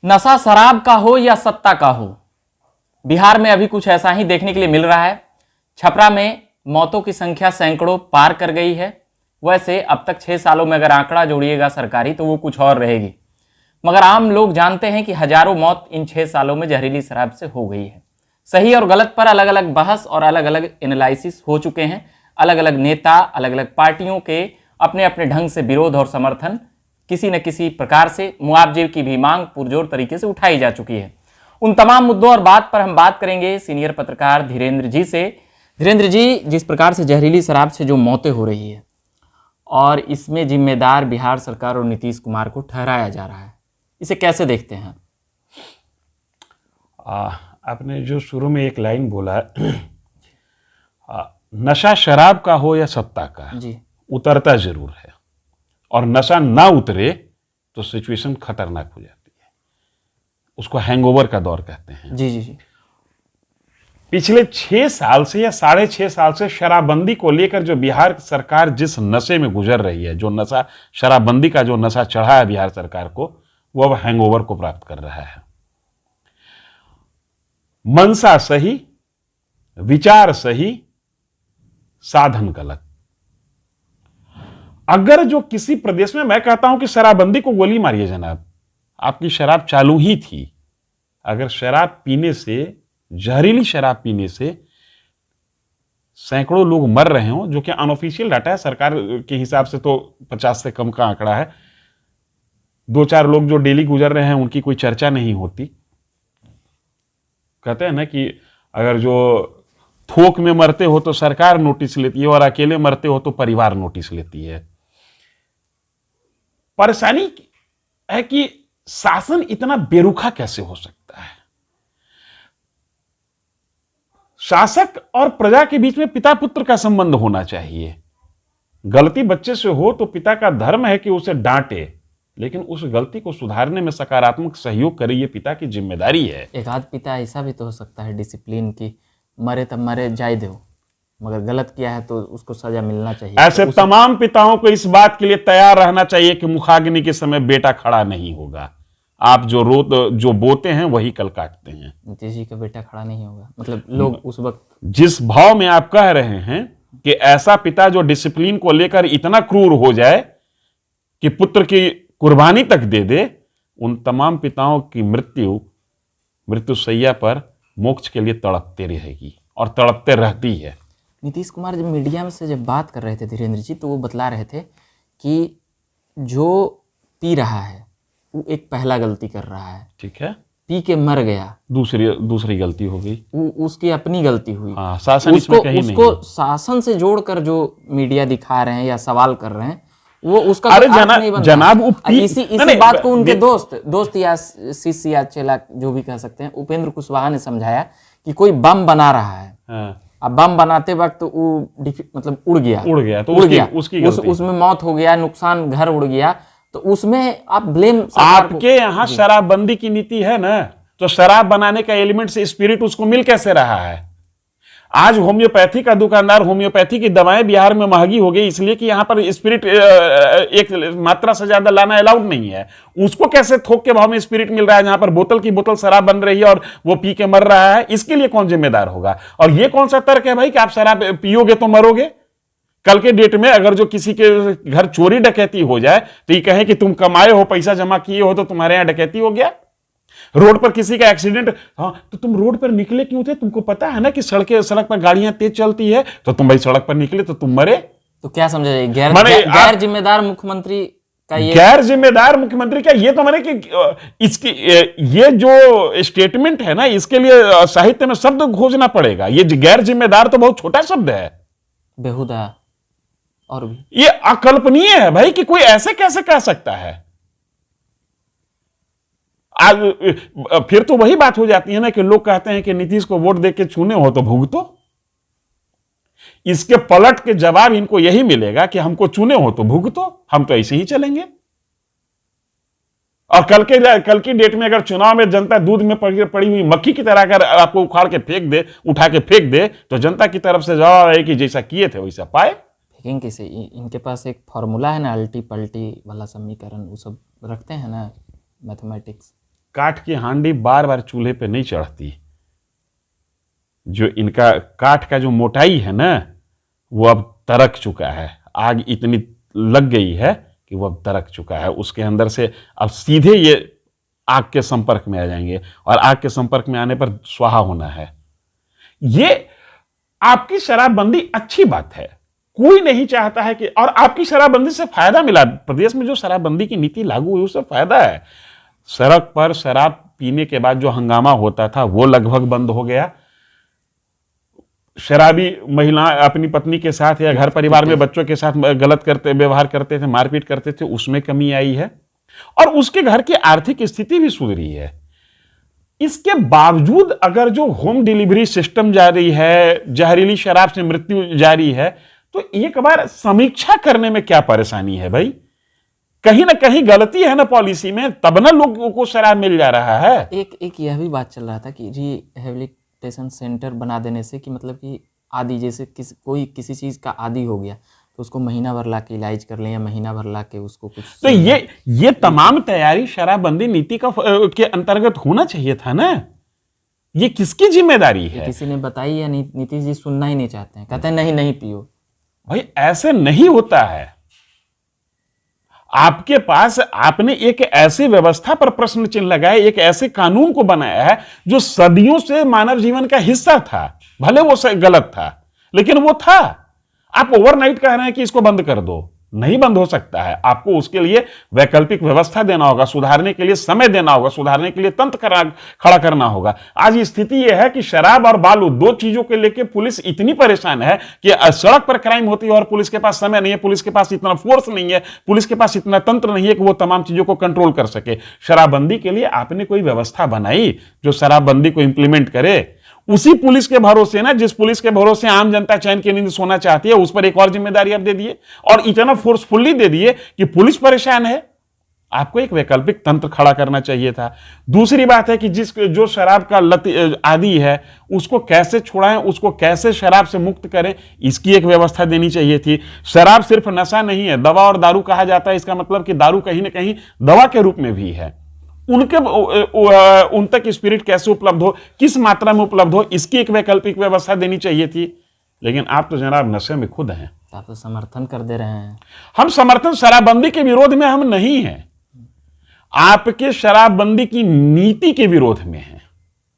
नशा शराब का हो या सत्ता का हो, बिहार में अभी कुछ ऐसा ही देखने के लिए मिल रहा है। छपरा में मौतों की संख्या सैकड़ों पार कर गई है। वैसे अब तक 6 सालों में अगर आंकड़ा जोड़िएगा सरकारी तो वो कुछ और रहेगी, मगर आम लोग जानते हैं कि हजारों मौत इन 6 सालों में जहरीली शराब से हो गई है। सही और गलत पर अलग अलग बहस और अलग अलग एनालिसिस हो चुके हैं। अलग अलग नेता, अलग अलग पार्टियों के अपने अपने ढंग से विरोध और समर्थन, किसी न किसी प्रकार से मुआवजे की भी मांग पुरजोर तरीके से उठाई जा चुकी है। उन तमाम मुद्दों और बात पर हम बात करेंगे सीनियर पत्रकार धीरेन्द्र जी से। धीरेन्द्र जी, जिस प्रकार से जहरीली शराब से जो मौतें हो रही है और इसमें जिम्मेदार बिहार सरकार और नीतीश कुमार को ठहराया जा रहा है, इसे कैसे देखते हैं? आपने जो शुरू में एक लाइन बोला, नशा शराब का हो या सत्ता का जी, उतरता जरूर है, और नशा ना उतरे तो सिचुएशन खतरनाक हो जाती है। उसको हैंगओवर का दौर कहते हैं। जी जी जी। पिछले 6 साल से या 6.5 साल से शराबबंदी को लेकर जो बिहार सरकार जिस नशे में गुजर रही है, जो नशा, शराबबंदी का जो नशा चढ़ा है बिहार सरकार को, वो अब हैंगओवर को प्राप्त कर रहा है। मनसा सही, विचार सही, साधन गलत। अगर जो किसी प्रदेश में, मैं कहता हूं कि शराबबंदी को गोली मारिए जनाब, आपकी शराब चालू ही थी। अगर शराब पीने से, जहरीली शराब पीने से सैकड़ों लोग मर रहे हो, जो कि अनऑफिशियल डाटा है, सरकार के हिसाब से तो 50 से कम का आंकड़ा है। 2-4 लोग जो डेली गुजर रहे हैं उनकी कोई चर्चा नहीं होती। कहते हैं ना कि अगर जो थोक में मरते हो तो सरकार नोटिस लेती है, और अकेले मरते हो तो परिवार नोटिस लेती है। परेशानी है कि शासन इतना बेरुखा कैसे हो सकता है। शासक और प्रजा के बीच में पिता पुत्र का संबंध होना चाहिए। गलती बच्चे से हो तो पिता का धर्म है कि उसे डांटे, लेकिन उस गलती को सुधारने में सकारात्मक सहयोग करे, ये पिता की जिम्मेदारी है। एक आध पिता ऐसा भी तो हो सकता है डिसिप्लिन की, मरे तब मरे जाए दो, मगर गलत किया है तो उसको सजा मिलना चाहिए। ऐसे तो तमाम पिताओं को इस बात के लिए तैयार रहना चाहिए कि मुखाग्नि के समय बेटा खड़ा नहीं होगा। आप जो बोते हैं वही कल काटते हैं। नीतीश जी का बेटा खड़ा नहीं होगा, मतलब लोग उस वक्त जिस भाव में आप कह रहे हैं कि ऐसा पिता जो डिसिप्लिन को लेकर इतना क्रूर हो जाए कि पुत्र की कुर्बानी तक दे दे, उन तमाम पिताओं की मृत्यु शैया पर मोक्ष के लिए तड़पते रहेगी और तड़पते रहती है। नीतीश कुमार जब मीडिया में से जब बात कर रहे थे धीरेन्द्र जी, तो वो बतला रहे थे कि जो पी रहा है वो एक पहला गलती कर रहा है, ठीक है, पी के मर गया, दूसरी गलती हो गई, उसकी अपनी गलती हुई। हाँ, शासन इसमें कहीं नहीं उसको शासन से जोड़कर जो मीडिया दिखा रहे हैं या सवाल कर रहे हैं, वो उसका अरे नहीं बनता। जनाब इसी बात को उनके दोस्त या शिष्य या चेला जो भी कह सकते हैं, उपेंद्र कुशवाहा ने समझाया कि कोई बम बना रहा है। हाँ। अब बम बनाते वक्त वो मतलब उड़ गया तो उसमें मौत हो गया, नुकसान, घर उड़ गया, तो उसमें आप ब्लेम आपके यहाँ शराबबंदी की नीति है ना, तो शराब बनाने का एलिमेंट से स्पिरिट उसको मिल कैसे रहा है? आज होम्योपैथी का दुकानदार, होम्योपैथी की दवाएं बिहार में महंगी हो गई इसलिए कि यहां पर स्पिरिट एक मात्रा से ज्यादा लाना अलाउड नहीं है। उसको कैसे थोक के भाव में स्पिरिट मिल रहा है जहां पर बोतल की बोतल शराब बन रही है और वो पी के मर रहा है? इसके लिए कौन जिम्मेदार होगा? और ये कौन सा तर्क है भाई कि आप शराब पियोगे तो मरोगे? कल के डेट में अगर जो किसी के घर चोरी डकैती हो जाए तो ये कहे कि तुम कमाए हो, पैसा जमा किए हो, तो तुम्हारे यहां डकैती हो गया। रोड पर किसी का एक्सीडेंट, हाँ, तो तुम रोड पर निकले क्यों थे? तुमको पता है ना कि सड़क पर गाड़ियां तेज चलती है, तो तुम भाई सड़क पर निकले तो तुम मरे। तो क्या समझा जाए गैर जिम्मेदार मुख्यमंत्री का? ये गैर जिम्मेदार मुख्यमंत्री का ये तो मैंने कि इसकी ये जो स्टेटमेंट है ना, इसके लिए साहित्य में शब्द खोजना पड़ेगा। ये गैर जिम्मेदार तो बहुत छोटा शब्द है, बेहुदा और भी ये अकल्पनीय है भाई कि कोई ऐसे कैसे कह सकता है। आज फिर तो वही बात हो जाती है ना कि लोग कहते हैं कि नीतीश को वोट देके चुने हो तो भुगतो। इसके पलट के जवाब इनको यही मिलेगा कि हमको चुने हो तो भुगतो, हम तो ऐसे ही चलेंगे। और कल की डेट में अगर चुनाव में जनता दूध में पड़ी हुई मक्खी की तरह अगर आपको उखाड़ के फेंक दे, उठा के फेंक दे, तो जनता की तरफ से जवाब है कि जैसा किए थे वैसा पाए। फेंकेंगे कैसे? इनके पास एक फॉर्मूला है ना, अल्टी पल्टी वाला समीकरण, वो सब रखते हैं ना, मैथमेटिक्स। काठ की हांडी बार बार चूल्हे पे नहीं चढ़ती। जो इनका काठ का जो मोटाई है ना, वो अब तरक चुका है। आग इतनी लग गई है कि वो अब तरक चुका है। उसके अंदर से अब सीधे ये आग के संपर्क में आ जाएंगे, और आग के संपर्क में आने पर स्वाहा होना है। ये आपकी शराबबंदी अच्छी बात है, कोई नहीं चाहता है कि, और आपकी शराबबंदी से फायदा मिला। प्रदेश में जो शराबबंदी की नीति लागू हुई उससे फायदा है। सड़क पर शराब पीने के बाद जो हंगामा होता था वो लगभग बंद हो गया। शराबी महिला अपनी पत्नी के साथ या घर परिवार में बच्चों के साथ गलत व्यवहार करते थे, मारपीट करते थे, उसमें कमी आई है। और उसके घर की आर्थिक स्थिति भी सुधरी है। इसके बावजूद अगर जो होम डिलीवरी सिस्टम जारी है, जहरीली शराब से मृत्यु जारी है, तो एक बार समीक्षा करने में क्या परेशानी है भाई? कहीं ना कहीं गलती है ना पॉलिसी में, तब ना लोगों को शराब मिल जा रहा है। एक यह भी बात चल रहा था कि रिहेबिलिटेशन सेंटर बना देने से कि मतलब कि आदि जैसे कोई किसी चीज का आदी हो गया तो उसको महीना भर ला के इलाज कर लें, या महीना भर ला के उसको कुछ, तो ये तमाम तैयारी शराबबंदी नीति के अंतर्गत होना चाहिए था ना। ये किसकी जिम्मेदारी है? किसी ने बताई या नीतीश जी सुनना ही नहीं चाहते हैं, कहते हैं नहीं नहीं पियो। भाई ऐसे नहीं होता है। आपके पास, आपने एक ऐसी व्यवस्था पर प्रश्न चिन्ह लगाया, एक ऐसे कानून को बनाया है जो सदियों से मानव जीवन का हिस्सा था। भले वो गलत था, लेकिन वो था। आप ओवरनाइट कह रहे हैं कि इसको बंद कर दो, नहीं बंद हो सकता है। आपको उसके लिए वैकल्पिक व्यवस्था देना होगा, सुधारने के लिए समय देना होगा, सुधारने के लिए तंत्र खड़ा करना होगा। आज स्थिति यह है कि शराब और बालू, दो चीजों के लेके पुलिस इतनी परेशान है कि सड़क पर क्राइम होती है और पुलिस के पास समय नहीं है, पुलिस के पास इतना फोर्स नहीं है, पुलिस के पास इतना तंत्र नहीं है कि वो तमाम चीजों को कंट्रोल कर सके। शराबबंदी के लिए आपने कोई व्यवस्था बनाई जो शराबबंदी को इंप्लीमेंट करे? उसी पुलिस के भरोसे ना, जिस पुलिस के भरोसे आम जनता चैन की नींद सोना चाहती है, उस पर एक और जिम्मेदारी आप दे दिए, और इतना फोर्सफुली दे दिए कि पुलिस परेशान है। आपको एक वैकल्पिक तंत्र खड़ा करना चाहिए था। दूसरी बात है कि जो शराब का लत आदी है उसको कैसे छुड़ाएं, उसको कैसे शराब से मुक्त करें, इसकी एक व्यवस्था देनी चाहिए थी। शराब सिर्फ नशा नहीं है, दवा और दारू कहा जाता है, इसका मतलब कि दारू कहीं ना कहीं दवा के रूप में भी है। उन तक स्पिरिट कैसे उपलब्ध हो, किस मात्रा में उपलब्ध हो, इसकी एक वैकल्पिक व्यवस्था देनी चाहिए थी। लेकिन आप तो जनाब नशे में खुद हैं। आप तो समर्थन कर दे रहे हैं। हम समर्थन शराबबंदी के विरोध में हम नहीं हैं, आपके शराबबंदी की नीति के विरोध में हैं,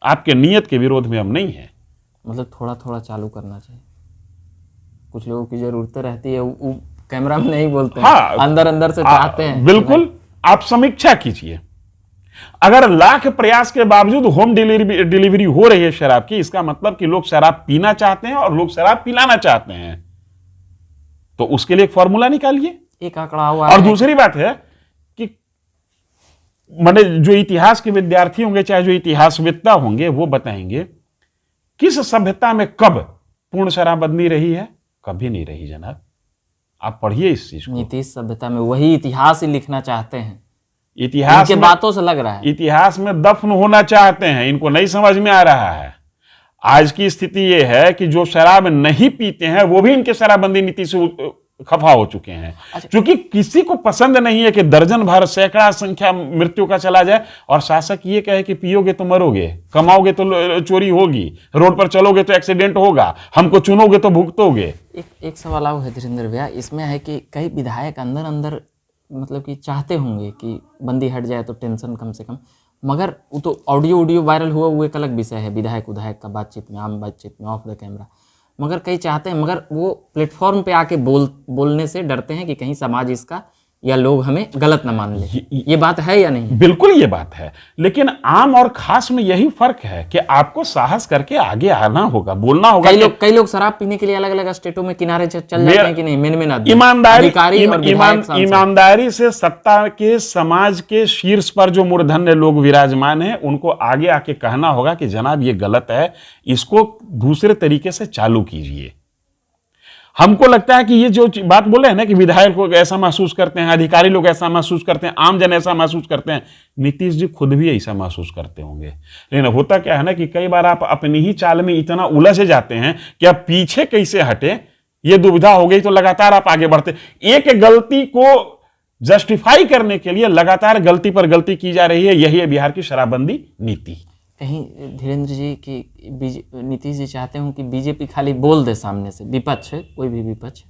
आपके नियत के विरोध में हम नहीं हैं। मतलब थोड़ा थोड़ा चालू करना चाहिए। कुछ लोगों की जरूरतें रहती है, वो कैमरा में नहीं बोलते हैं, हाँ, अंदर अंदर से चाहते हैं। बिल्कुल, आप समीक्षा कीजिए। अगर लाख प्रयास के बावजूद होम डिलीवरी हो रही है शराब की, इसका मतलब कि लोग शराब पीना चाहते हैं और लोग शराब पिलाना चाहते हैं। तो उसके लिए एक फॉर्मूला निकालिए। एक आंकड़ा हुआ और दूसरी बात है कि मैंने जो इतिहास के विद्यार्थी होंगे, चाहे जो इतिहासवेत्ता होंगे, वो बताएंगे किस सभ्यता में कब पूर्ण शराबबंदी रही है। कभी नहीं रही जनाब। आप पढ़िए इस चीज को। नीतीश सभ्यता में वही इतिहास ही लिखना चाहते हैं। इतिहास के बातों से लग रहा है इतिहास में दफन होना चाहते हैं। इनको नहीं समझ में आ रहा है। आज की स्थिति यह है कि जो शराब नहीं पीते हैं वो भी इनके शराबबंदी नीति से खफा हो चुके हैं। क्योंकि किसी को पसंद नहीं है कि दर्जन भर सैकड़ा संख्या मृत्यु का चला जाए और शासक ये कहे कि पियोगे तो मरोगे, कमाओगे तो चोरी होगी, रोड पर चलोगे तो एक्सीडेंट होगा, हमको चुनोगे तो भुगतोगे। एक सवाल आओ है धीरेन्द्र भैया, इसमें है कि कई विधायक अंदर अंदर मतलब कि चाहते होंगे कि बंदी हट जाए तो टेंशन कम से कम, मगर वो तो ऑडियो वायरल हुआ, वो एक अलग विषय है विधायक उधायक का बातचीत में, आम बातचीत में, ऑफ द कैमरा। मगर कई चाहते हैं, मगर वो प्लेटफॉर्म पे आके बोलने से डरते हैं कि कहीं समाज इसका या लोग हमें गलत ना मान ले। ये बात है या नहीं? बिल्कुल ये बात है, लेकिन आम और खास में यही फर्क है कि आपको साहस करके आगे आना होगा, बोलना होगा। कई लोग शराब पीने के लिए अलग अलग स्टेटों में किनारे चल जाते हैं कि नहीं, मेन ईमानदारी से सत्ता के समाज के शीर्ष पर जो मूर्धन्य लोग विराजमान हैं, उनको आगे आके कहना होगा कि जनाब ये गलत है, इसको दूसरे तरीके से चालू कीजिए। हमको लगता है कि ये जो बात बोले हैं ना कि विधायक लोग ऐसा महसूस करते हैं, अधिकारी लोग ऐसा महसूस करते हैं, आम जन ऐसा महसूस करते हैं, नीतीश जी खुद भी ऐसा महसूस करते होंगे। लेकिन होता क्या है ना कि कई बार आप अपनी ही चाल में इतना उलझ जाते हैं कि आप पीछे कैसे हटे ये दुविधा हो गई, तो लगातार आप आगे बढ़ते। एक गलती को जस्टिफाई करने के लिए लगातार गलती पर गलती की जा रही है। यही है बिहार की शराबबंदी नीति। कहीं धीरेन्द्र जी की नीतीश जी चाहते हो कि बीजेपी खाली बोल दे सामने से, विपक्ष कोई भी विपक्ष,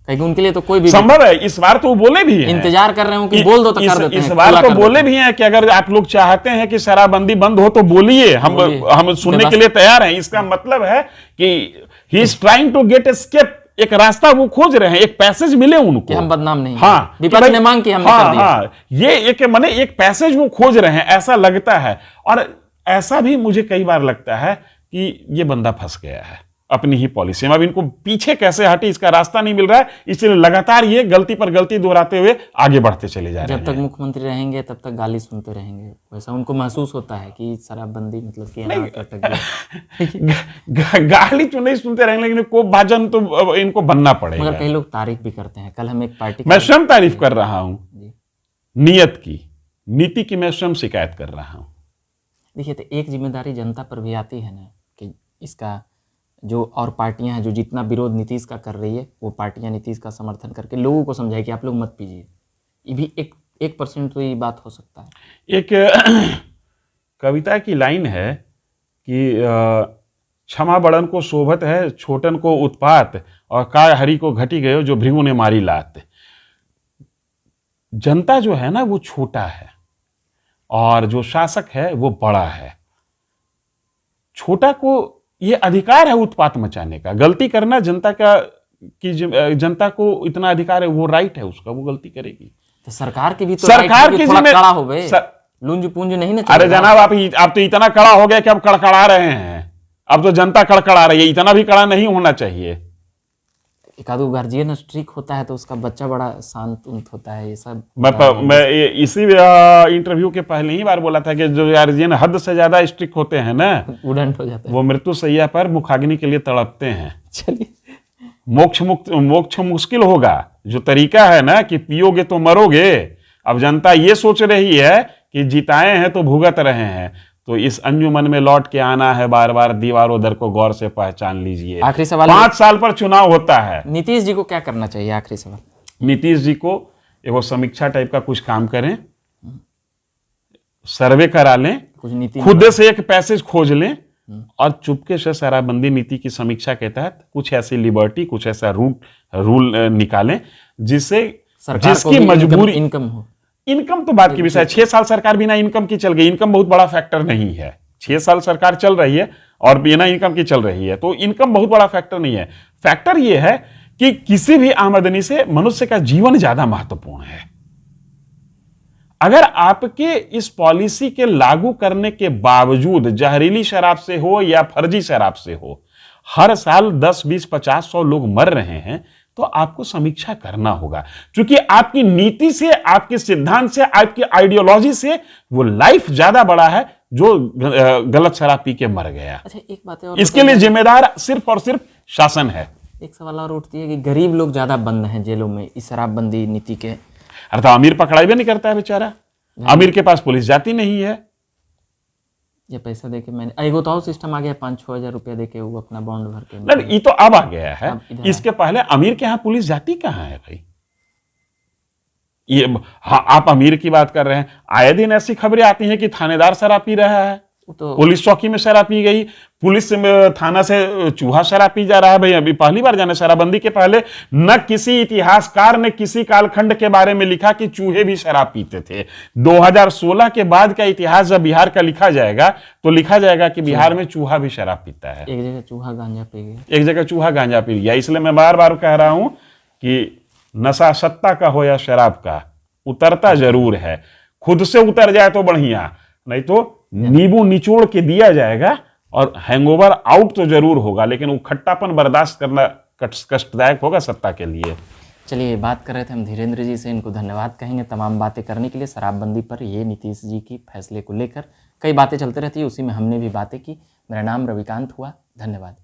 कहीं उनके लिए तो कोई भी संभव है। इस बार तो वो बोले भी हैं, इंतजार कर रहे हो कि बोल दो तो कर देते हैं। इस बार तो बोले भी हैं कि अगर आप लोग चाहते हैं कि शराबबंदी बंद हो तो बोलिए, हम सुनने के लिए तैयार हैं। इसका मतलब है कि he is trying to get escape, एक रास्ता वो खोज रहे हैं, एक पैसेज मिले उनको कि हम बदनाम नहीं। हाँ, विपक्ष ने मांग की, हमने कर दिया। हाँ, ये एक पैसेज वो खोज रहे हैं, ऐसा लगता है। और ऐसा भी मुझे कई बार लगता है कि ये बंदा फंस गया है अपनी ही पॉलिसी में। अब इनको पीछे कैसे हटे इसका रास्ता नहीं मिल रहा है, इसलिए लगातार ये गलती पर गलती दोहराते हुए आगे बढ़ते चले जा रहे हैं। जब तक मुख्यमंत्री रहेंगे तब तक गाली सुनते रहेंगे, वैसा उनको महसूस होता है कि शराबबंदी मतलब कि यहाँ अटक गया। गाली तो नहीं सुनते रहेंगे, लेकिन कोप भाजन तो इनको बनना पड़ेगा। मगर कई लोग तारीफ भी करते हैं। कल हम एक पार्टी, मैं स्वयं तारीफ कर रहा हूं नियत की, नीति की मैं स्वयं शिकायत कर रहा हूं। देखिए, तो एक जिम्मेदारी जनता पर भी आती है ना कि इसका जो और पार्टियां हैं जो जितना विरोध नीतीश का कर रही है, वो पार्टियां नीतीश का समर्थन करके लोगों को समझाए कि आप लोग मत पीजिए। ये भी 1% तो ये बात हो सकता है। एक कविता की लाइन है कि क्षमा बड़न को शोभत है, छोटन को उत्पात, और काय हरि को घटी गयो जो भृगु ने मारी लात। जनता जो है ना वो छोटा है और जो शासक है वो बड़ा है। छोटा को ये अधिकार है उत्पात मचाने का, गलती करना जनता का, कि जनता को इतना अधिकार है, वो राइट है उसका, वो गलती करेगी। तो सरकार की भी तो सरकार की थोड़ा कड़ा हो गए, लुंज पुंज नहीं ना। अरे जनाब, आप तो इतना कड़ा हो गया कि अब कड़कड़ा रहे हैं। अब तो जनता कड़कड़ा रही है, इतना भी कड़ा नहीं होना चाहिए। एक आधो गार्जियन स्ट्रिक्ट होता है तो उसका बच्चा बड़ा शांत होता है। ये सब मैं इसी इंटरव्यू के पहले ही बार बोला था कि जो गार्जियन हद से ज्यादा स्ट्रिक्ट होते हैं ना, उड़ंट हो जाता है, वो मृत्यु शैया पर मुखाग्नि के लिए तड़पते हैं। चलिए, मोक्ष मुश्किल होगा। जो तरीका है ना कि पियोगे तो मरोगे, अब जनता ये सोच रही है कि जिताए हैं तो भुगत रहे हैं। तो इस अंजुमन में लौट के आना है बार बार, दीवारों दर को गौर से पहचान लीजिए। आखिरी सवाल, 5 साल पर चुनाव होता है। नीतीश जी को क्या करना चाहिए? आखिरी सवाल। नीतीश जी को एगो समीक्षा टाइप का कुछ काम करें, सर्वे करा लें, कुछ नीति खुद से एक पैसेज खोज लें और चुपके से शराबबंदी नीति की समीक्षा के तहत कुछ ऐसी लिबर्टी, कुछ ऐसा रूल निकालें जिससे जिसकी मजबूरी इनकम हो। इनकम तो बात की विषय है। 6 साल सरकार बिना इनकम की चल गई। इनकम बहुत बड़ा फैक्टर नहीं है। 6 साल सरकार चल रही है और बिना इनकम की चल रही है, तो इनकम बहुत बड़ा फैक्टर नहीं है। फैक्टर यह है कि किसी भी आमदनी से मनुष्य का जीवन ज्यादा महत्वपूर्ण है। अगर आपके इस पॉलिसी के लागू करने के बावजूद जहरीली शराब से हो या फर्जी शराब से हो, हर साल 10, 20, 50, 100 लोग मर रहे हैं, तो आपको समीक्षा करना होगा। क्योंकि आपकी नीति से, आपके सिद्धांत से, आपकी आइडियोलॉजी से वो लाइफ ज्यादा बड़ा है जो गलत शराब पी के मर गया। अच्छा, एक बात है और इसके लिए जिम्मेदार सिर्फ और सिर्फ शासन है। एक सवाल और उठती है कि गरीब लोग ज्यादा बंद हैं जेलों में इस शराबबंदी नीति के। अरे तो अमीर पकड़ाई भी नहीं करता है बेचारा। अमीर के पास पुलिस जाती नहीं है। ये पैसा देके मैंने एगो तो सिस्टम आ गया, 5-6 हजार रुपया देके वो अपना बॉन्ड भर के। नहीं, ये तो अब आ गया है। इसके पहले अमीर के यहाँ पुलिस जाती कहाँ है भाई? ये हाँ, आप अमीर की बात कर रहे हैं। आए दिन ऐसी खबरें आती हैं कि थानेदार शराब पी रहा है, तो पुलिस चौकी में शराब पी गई, पुलिस थाना से चूहा शराब पी जा रहा है। भाई अभी पहली बार जाने, शराबबंदी के पहले न किसी इतिहासकार ने किसी कालखंड के बारे में लिखा कि चूहे भी शराब पीते थे। 2016 के बाद का इतिहास जब बिहार का लिखा जाएगा तो लिखा जाएगा कि बिहार में चूहा भी शराब पीता है। एक जगह चूहा गांजा पी गया, एक जगह चूहा गांजा पी गया। इसलिए मैं बार बार कह रहा हूं कि नशा सत्ता का हो या शराब का, उतरता जरूर है। खुद से उतर जाए तो बढ़िया, नहीं तो नींबू निचोड़ के दिया जाएगा और हैंगओवर आउट तो जरूर होगा, लेकिन वो खट्टापन बर्दाश्त करना कष्टदायक होगा सत्ता के लिए। चलिए, बात कर रहे थे हम धीरेन्द्र जी से, इनको धन्यवाद कहेंगे तमाम बातें करने के लिए शराबबंदी पर, ये नीतीश जी की फैसले को लेकर कई बातें चलती रहती है, उसी में हमने भी बातें की। मेरा नाम रविकांत हुआ, धन्यवाद।